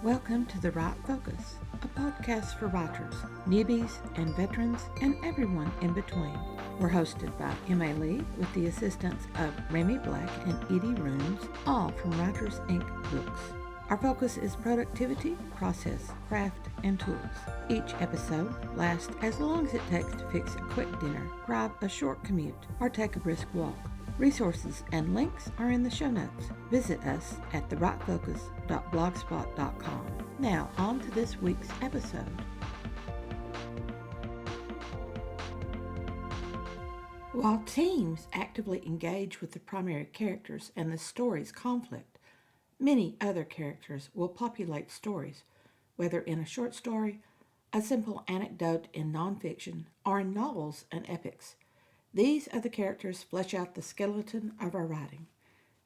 Welcome to The Right Focus, a podcast for writers, newbies, and veterans, and everyone in between. We're hosted by M.A. Lee with the assistance of Remy Black and Edie Rooms, all from Writers Inc. books. Our focus is productivity, process, craft, and tools. Each episode lasts as long as it takes to fix a quick dinner, grab a short commute, or take a brisk walk. Resources and links are in the show notes. Visit us at therightfocus.blogspot.com. Now, on to this week's episode. While teams actively engage with the primary characters and the story's conflict, many other characters will populate stories, whether in a short story, a simple anecdote in nonfiction, or in novels and epics. These other characters flesh out the skeleton of our writing.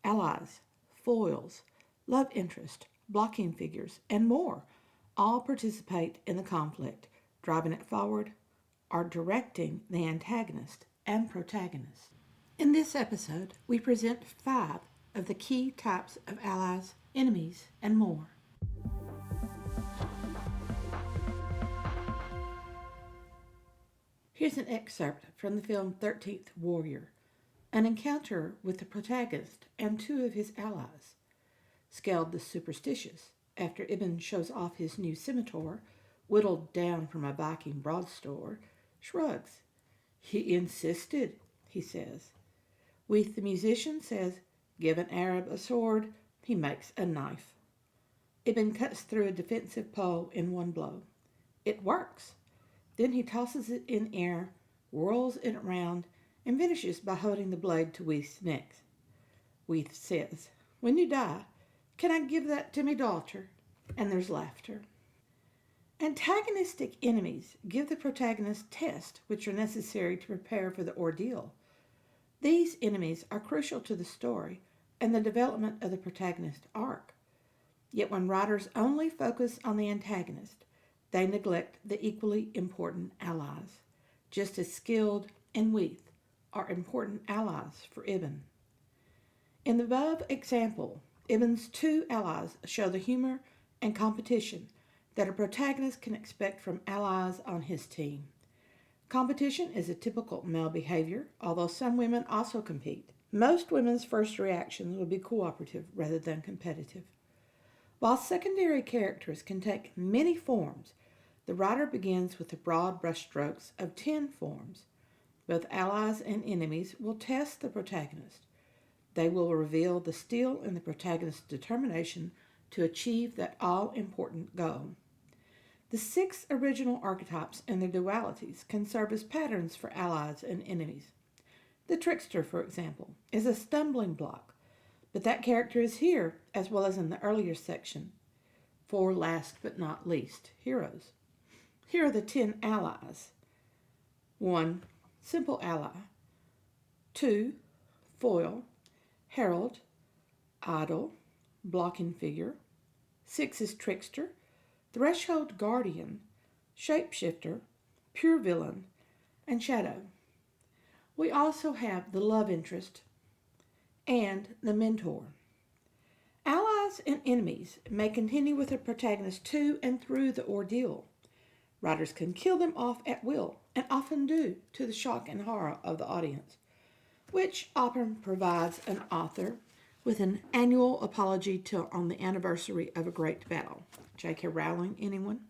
Allies, foils, love interest, blocking figures, and more all participate in the conflict, driving it forward or directing the antagonist and protagonist. In this episode, we present 5 of the key types of allies, enemies, and more. Here's an excerpt from the film 13th Warrior, an encounter with the protagonist and 2 of his allies. Skeld the superstitious, after Ibn shows off his new scimitar, whittled down from a Viking broadstore, shrugs. He insisted, he says. Weath the musician says, give an Arab a sword, he makes a knife. Ibn cuts through a defensive pole in one blow. It works. Then he tosses it in air, whirls it around, and finishes by holding the blade to Weath's neck. Weath says, when you die, can I give that to me daughter? And there's laughter. Antagonistic enemies give the protagonist tests which are necessary to prepare for the ordeal. These enemies are crucial to the story and the development of the protagonist arc. Yet when writers only focus on the antagonist, they neglect the equally important allies, just as Skeld and Weath are important allies for Ibn. In the above example, Ibn's 2 allies show the humor and competition that a protagonist can expect from allies on his team. Competition is a typical male behavior, although some women also compete. Most women's first reactions will be cooperative rather than competitive. While secondary characters can take many forms, the writer begins with the broad brushstrokes of 10 forms. Both allies and enemies will test the protagonist. They will reveal the steel in the protagonist's determination to achieve that all-important goal. The 6 original archetypes and their dualities can serve as patterns for allies and enemies. The Trickster, for example, is a stumbling block, but that character is here as well as in the earlier section. For last but not least, heroes. Here are the 10 allies. 1. Simple ally. 2. Foil. Herald. Idol. Blocking figure. 6 is Trickster. Threshold guardian. Shapeshifter. Pure villain. And shadow. We also have the love interest and the mentor. Allies and enemies may continue with the protagonist to and through the ordeal. Writers can kill them off at will, and often do, to the shock and horror of the audience, which often provides an author with an annual apology on the anniversary of a great battle. J.K. Rowling, anyone?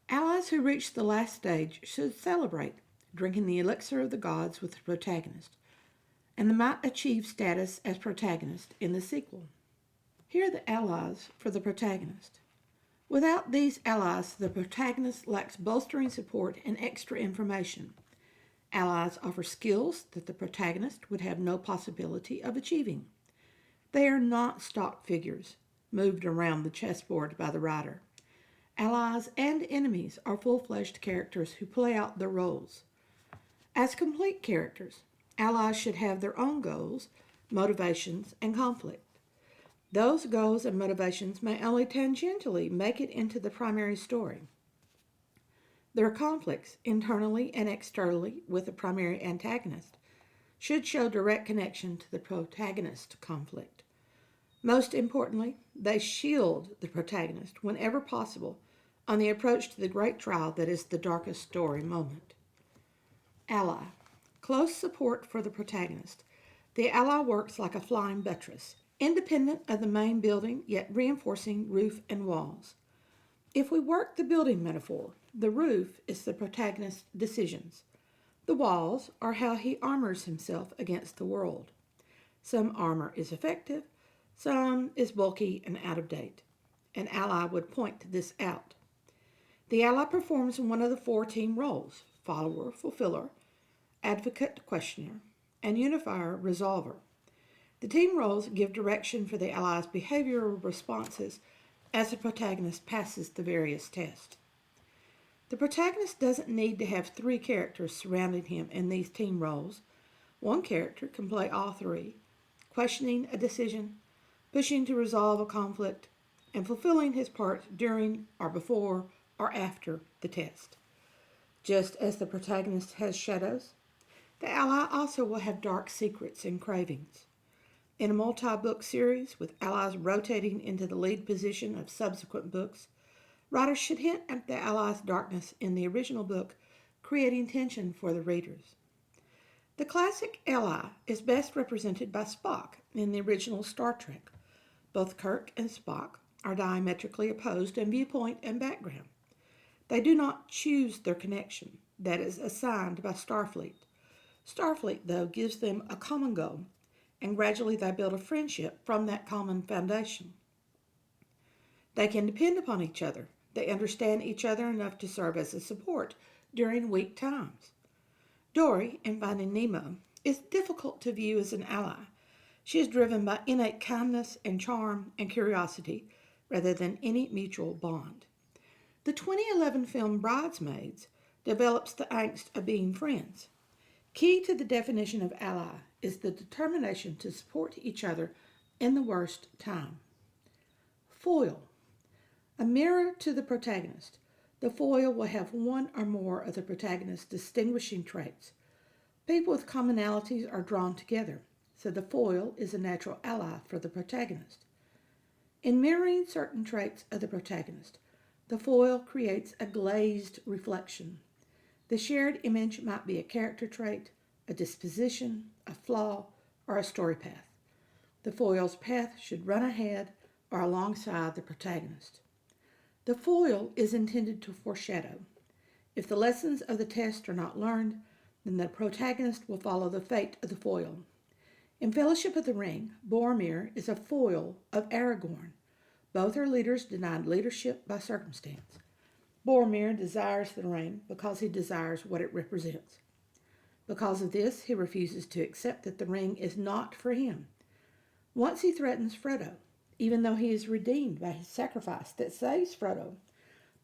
Allies who reach the last stage should celebrate, drinking the elixir of the gods with the protagonist, and they might achieve status as protagonist in the sequel. Here are the allies for the protagonist. Without these allies, the protagonist lacks bolstering support and extra information. Allies offer skills that the protagonist would have no possibility of achieving. They are not stock figures, moved around the chessboard by the writer. Allies and enemies are full-fledged characters who play out their roles. As complete characters, allies should have their own goals, motivations, and conflict. Those goals and motivations may only tangentially make it into the primary story. Their conflicts, internally and externally with the primary antagonist, should show direct connection to the protagonist conflict. Most importantly, they shield the protagonist whenever possible on the approach to the great trial that is the darkest story moment. Ally. Close support for the protagonist. The ally works like a flying buttress, independent of the main building, yet reinforcing roof and walls. If we work the building metaphor, the roof is the protagonist's decisions. The walls are how he armors himself against the world. Some armor is effective, some is bulky and out of date. An ally would point this out. The ally performs one of the four team roles: follower, fulfiller, advocate, questioner, and unifier, resolver. The team roles give direction for the ally's behavioral responses as the protagonist passes the various tests. The protagonist doesn't need to have three characters surrounding him in these team roles. One character can play all three, questioning a decision, pushing to resolve a conflict, and fulfilling his part during or before or after the test. Just as the protagonist has shadows, the ally also will have dark secrets and cravings. In a multi-book series with allies rotating into the lead position of subsequent books, writers should hint at the ally's darkness in the original book, creating tension for the readers. The classic ally is best represented by Spock in the original Star Trek. Both Kirk and Spock are diametrically opposed in viewpoint and background. They do not choose their connection. That is assigned by Starfleet. Starfleet, though, gives them a common goal, and gradually they build a friendship from that common foundation. They can depend upon each other. They understand each other enough to serve as a support during weak times. Dory, in Finding Nemo, is difficult to view as an ally. She is driven by innate kindness and charm and curiosity rather than any mutual bond. The 2011 film Bridesmaids develops the angst of being friends. Key to the definition of ally is the determination to support each other in the worst time. Foil. A mirror to the protagonist. The foil will have one or more of the protagonist's distinguishing traits. People with commonalities are drawn together, so the foil is a natural ally for the protagonist. In mirroring certain traits of the protagonist, the foil creates a glazed reflection. The shared image might be a character trait, a disposition, a flaw, or a story path. The foil's path should run ahead or alongside the protagonist. The foil is intended to foreshadow. If the lessons of the test are not learned, then the protagonist will follow the fate of the foil. In Fellowship of the Ring, Boromir is a foil of Aragorn. Both are leaders denied leadership by circumstance. Boromir desires the ring because he desires what it represents. Because of this, he refuses to accept that the ring is not for him. Once he threatens Frodo, even though he is redeemed by his sacrifice that saves Frodo,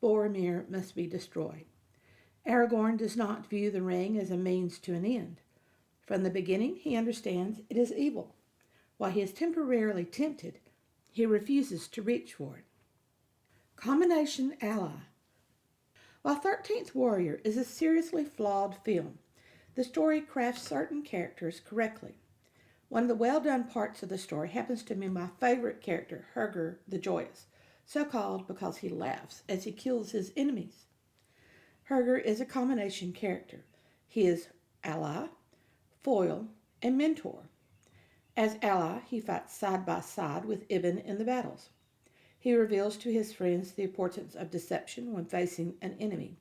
Boromir must be destroyed. Aragorn does not view the ring as a means to an end. From the beginning, he understands it is evil. While he is temporarily tempted, he refuses to reach for it. Combination ally. While 13th Warrior is a seriously flawed film, the story crafts certain characters correctly. One of the well-done parts of the story happens to be my favorite character, Herger the Joyous, so called because he laughs as he kills his enemies. Herger is a combination character. He is ally, foil, and mentor. As ally, he fights side by side with Ibn in the battles. He reveals to his friends the importance of deception when facing an enemy.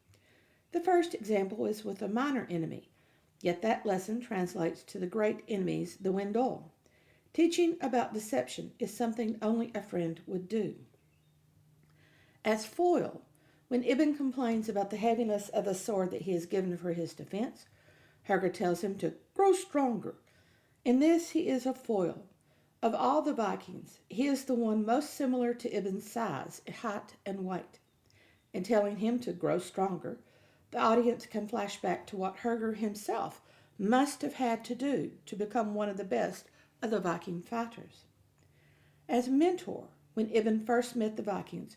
The first example is with a minor enemy, yet that lesson translates to the great enemies, the Wendol. Teaching about deception is something only a friend would do. As foil, when Ibn complains about the heaviness of the sword that he has given for his defense, Herger tells him to grow stronger. In this, he is a foil. Of all the Vikings, he is the one most similar to Ibn's size, height, and weight. In telling him to grow stronger, the audience can flash back to what Herger himself must have had to do to become one of the best of the Viking fighters. As mentor, when Ibn first met the Vikings,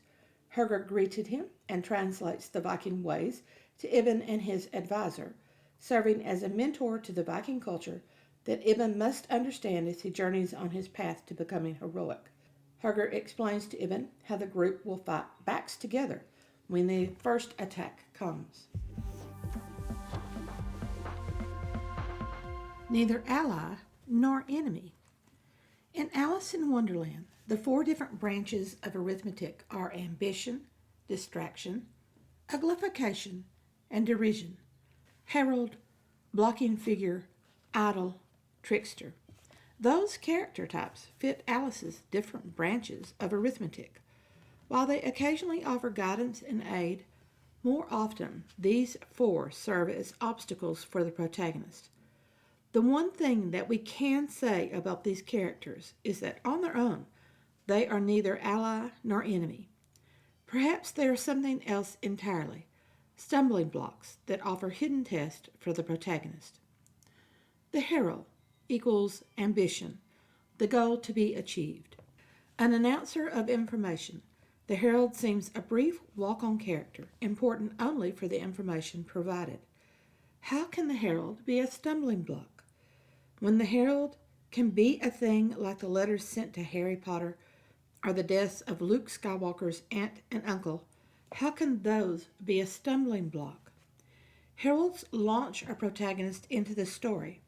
Herger greeted him and translates the Viking ways to Ibn and his advisor, serving as a mentor to the Viking culture that Ibn must understand as he journeys on his path to becoming heroic. Herger explains to Ibn how the group will fight backs together when the first attack comes. Neither ally nor enemy. In Alice in Wonderland, the 4 different branches of arithmetic are ambition, distraction, uglification, and derision. Herald, blocking figure, idle, trickster. Those character types fit Alice's different branches of arithmetic. While they occasionally offer guidance and aid, more often these 4 serve as obstacles for the protagonist. The one thing that we can say about these characters is that on their own, they are neither ally nor enemy. Perhaps they are something else entirely, stumbling blocks that offer hidden tests for the protagonist. The Herald equals ambition, the goal to be achieved. An announcer of information, the Herald seems a brief walk-on character, important only for the information provided. How can the Herald be a stumbling block? When the Herald can be a thing like the letters sent to Harry Potter or the deaths of Luke Skywalker's aunt and uncle, how can those be a stumbling block? Heralds launch a protagonist into the story.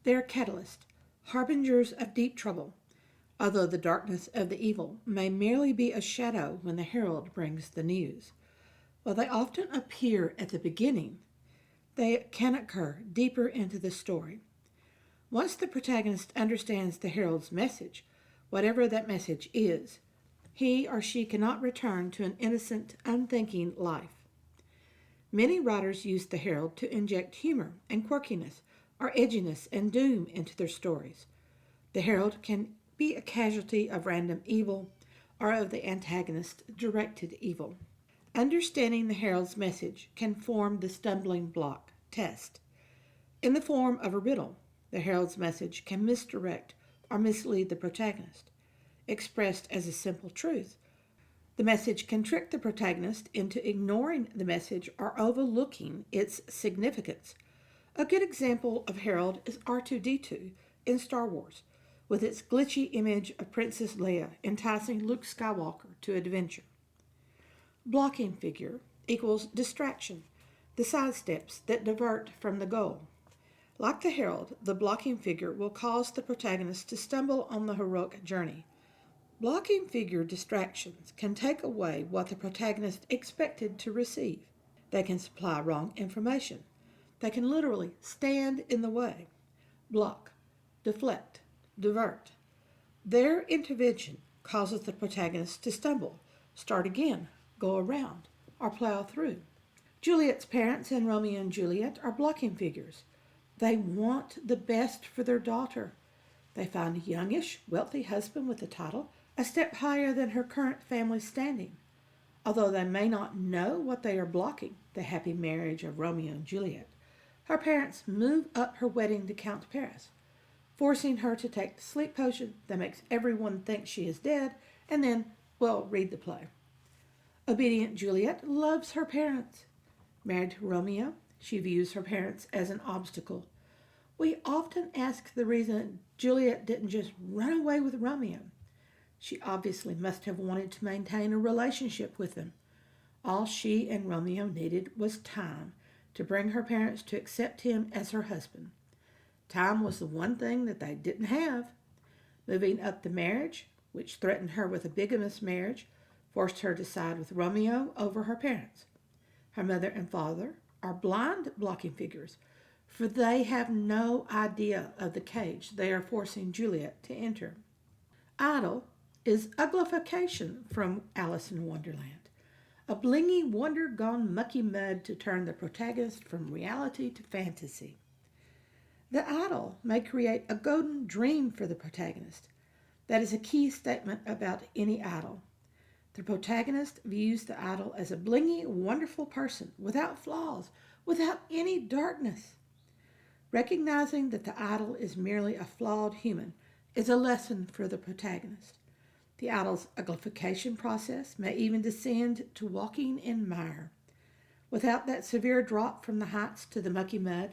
They are catalysts, harbingers of deep trouble, although the darkness of the evil may merely be a shadow when the herald brings the news. While they often appear at the beginning, they can occur deeper into the story. Once the protagonist understands the herald's message, whatever that message is, he or she cannot return to an innocent, unthinking life. Many writers use the herald to inject humor and quirkiness or edginess and doom into their stories. The herald can be a casualty of random evil or of the antagonist's directed evil. Understanding the herald's message can form the stumbling block test. In the form of a riddle, the herald's message can misdirect or mislead the protagonist. Expressed as a simple truth, the message can trick the protagonist into ignoring the message or overlooking its significance. A good example of Herald is R2-D2 in Star Wars, with its glitchy image of Princess Leia enticing Luke Skywalker to adventure. Blocking figure equals distraction, the sidesteps that divert from the goal. Like the herald, the blocking figure will cause the protagonist to stumble on the heroic journey. Blocking figure distractions can take away what the protagonist expected to receive. They can supply wrong information. They can literally stand in the way, block, deflect, divert. Their intervention causes the protagonist to stumble, start again, go around, or plow through. Juliet's parents in Romeo and Juliet are blocking figures. They want the best for their daughter. They find a youngish, wealthy husband with a title a step higher than her current family standing. Although they may not know what they are blocking, the happy marriage of Romeo and Juliet, her parents move up her wedding to Count Paris, forcing her to take the sleep potion that makes everyone think she is dead, and then, well, read the play. Obedient Juliet loves her parents. Married to Romeo, she views her parents as an obstacle. We often ask the reason Juliet didn't just run away with Romeo. She obviously must have wanted to maintain a relationship with him. All she and Romeo needed was time to bring her parents to accept him as her husband. Time was the one thing that they didn't have. Moving up the marriage, which threatened her with a bigamous marriage, forced her to side with Romeo over her parents. Her mother and father are blind blocking figures, for they have no idea of the cage they are forcing Juliet to enter. Idle is uglification from Alice in Wonderland, a blingy wonder gone mucky mud to turn the protagonist from reality to fantasy. The idol may create a golden dream for the protagonist. That is a key statement about any idol. The protagonist views the idol as a blingy, wonderful person without flaws, without any darkness. Recognizing that the idol is merely a flawed human is a lesson for the protagonist. The idol's uglification process may even descend to walking in mire. Without that severe drop from the heights to the mucky mud,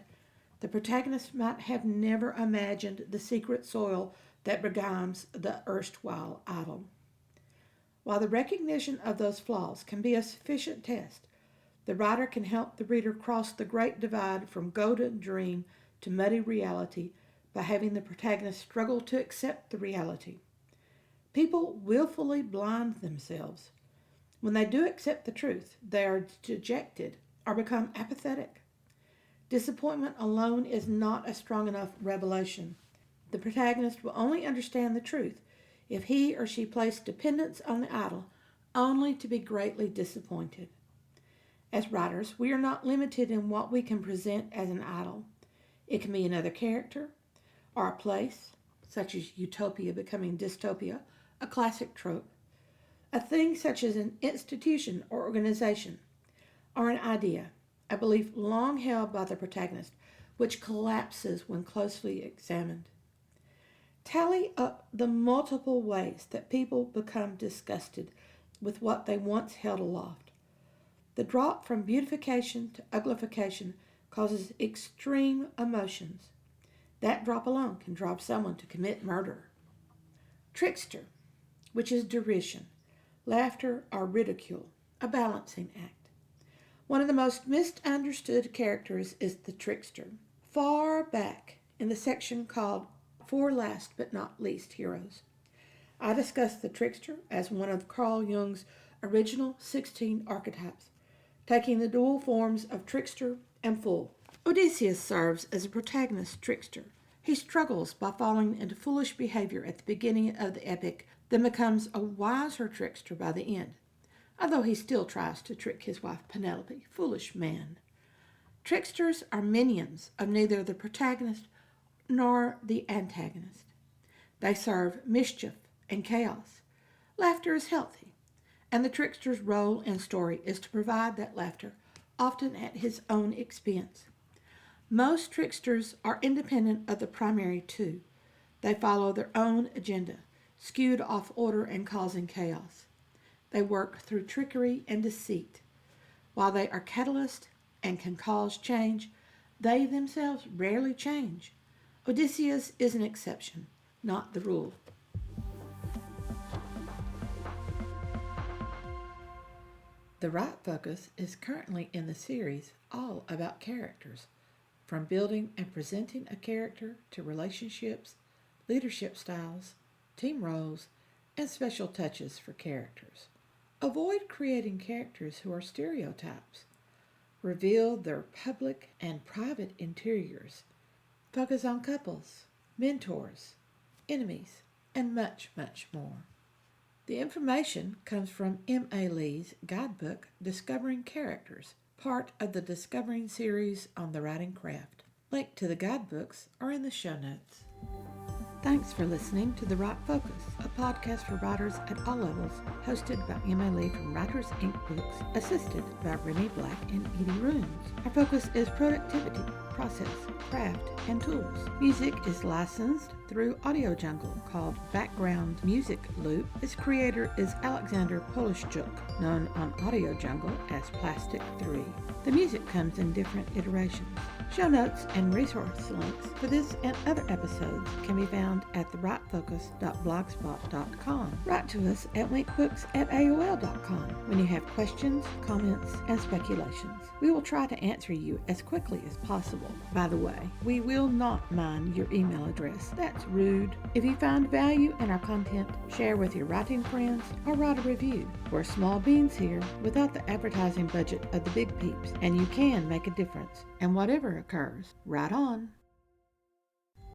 the protagonist might have never imagined the secret soil that beguiles the erstwhile idol. While the recognition of those flaws can be a sufficient test, the writer can help the reader cross the great divide from golden dream to muddy reality by having the protagonist struggle to accept the reality. People willfully blind themselves. When they do accept the truth, they are dejected or become apathetic. Disappointment alone is not a strong enough revelation. The protagonist will only understand the truth if he or she placed dependence on the idol, only to be greatly disappointed. As writers, we are not limited in what we can present as an idol. It can be another character, or a place, such as utopia becoming dystopia, a classic trope. A thing such as an institution or organization, or an idea, a belief long held by the protagonist, which collapses when closely examined. Tally up the multiple ways that people become disgusted with what they once held aloft. The drop from beautification to uglification causes extreme emotions. That drop alone can drive someone to commit murder. Trickster, which is derision, laughter, or ridicule, a balancing act. One of the most misunderstood characters is the trickster. Far back in the section called For Last But Not Least Heroes, I discussed the trickster as one of Carl Jung's original 16 archetypes, taking the dual forms of trickster and fool. Odysseus serves as a protagonist trickster. He struggles by falling into foolish behavior at the beginning of the epic, then becomes a wiser trickster by the end, although he still tries to trick his wife Penelope. Foolish man. Tricksters are minions of neither the protagonist nor the antagonist. They serve mischief and chaos. Laughter is healthy, and the trickster's role in story is to provide that laughter, often at his own expense. Most tricksters are independent of the primary two. They follow their own agenda, skewed off order and causing chaos. They work through trickery and deceit. While they are catalysts and can cause change, they themselves rarely change. Odysseus is an exception, not the rule. The Right Focus is currently in the series all about characters, from building and presenting a character to relationships, leadership styles, team roles, and special touches for characters. Avoid creating characters who are stereotypes. Reveal their public and private interiors. Focus on couples, mentors, enemies, and much, much more. The information comes from M.A. Lee's guidebook, Discovering Characters, part of the Discovering series on the writing craft. Link to the guidebooks are in the show notes. Thanks for listening to The Right Focus, a podcast for writers at all levels, hosted by M.A. Lee from Writers Inc. Books, assisted by Remy Black and Edie Runes. Our focus is productivity, process, craft, and tools. Music is licensed through Audio Jungle, called Background Music Loop. Its creator is Alexander Polishchuk, known on Audio Jungle as Plastic 3. The music comes in different iterations. Show notes and resource links for this and other episodes can be found at therightfocus.blogspot.com. Write to us at winkbooks@aol.com when you have questions, comments, and speculations. We will try to answer you as quickly as possible. By the way, we will not mind your email address. That's rude. If you find value in our content, share with your writing friends or write a review. We're small beans here without the advertising budget of the big peeps, and you can make a difference. And whatever occurs, write on.